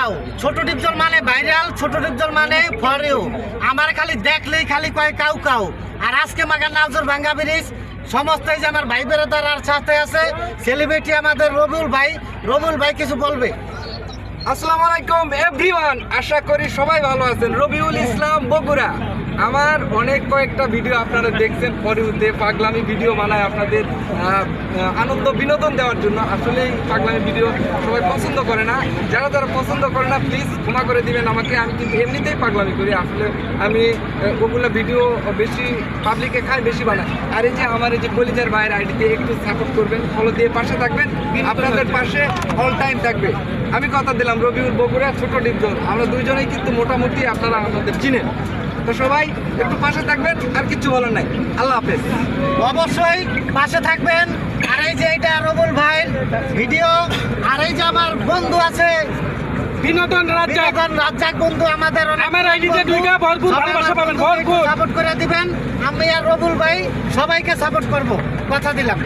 Cow. ছোট ডিপজল মানে viral, ছোট ডিপজল মানে ফর ইউ। আমার খালি দেখলেই খালি কয় কাউ কাউ। আর আজকে মাগার নাজর ভাঙ্গা ব্রিজ সমস্ত এই যে আমার ভাই বেড়াদার আর সাথে আছে সেলিব্রিটি আমাদের রবিউল ভাই কিছু বলবে। আসসালামু আলাইকুম এভরিওয়ান, আশা করি সবাই ভালো আছেন। রবিউল ইসলাম বগুড়া। আমার অনেক কয়েকটা ভিডিও আপনারা দেখছেন, পরিউতে পাগলামি ভিডিও বানায় আপনাদের আনন্দ বিনোদন দেওয়ার জন্য। আসলে পাগলামি ভিডিও সবাই পছন্দ করে না, যারা যারা পছন্দ করে না প্লিজ ক্ষমা করে দিবেন আমাকে। আমি কিন্তু এমনিতেই পাগলামি করি, আসলে আমি ওগুলো ভিডিও বেশি পাবলিকে খাই, বেশি বানাই। আর এই যে আমার এই যে কলিজার ভাইয়ের আইডিতে একটু সাপোর্ট করবেন, ফলো দিয়ে পাশে থাকবেন, আপনাদের পাশে অল টাইম থাকবে। আমি কথা দিলাম রবিউল বগুড়া, ছোট ডিপজল, আমরা দুইজনেই কিন্তু মোটামুটি আপনারা আমাদের চিনেন। তো সবাই একটু পাশে থাকবেন, আর কিছু বলার নাই। আল্লাহ হাফেজ। অবশ্যই পাশে থাকবেন। আর এই যে এটা রবিউল ভাইয়ের ভিডিও, আর এই যে আমার বন্ধু আছে বিনোদন রাজ্জাক বন্ধু, আমাদের আমার আইডিতে ঢুকে ভরপুর ভালোবাসা পাবেন, ভরপুর সাপোর্ট করে দিবেন। আমি আর রবিউল ভাই সবাইকে সাপোর্ট করব, কথা দিলাম।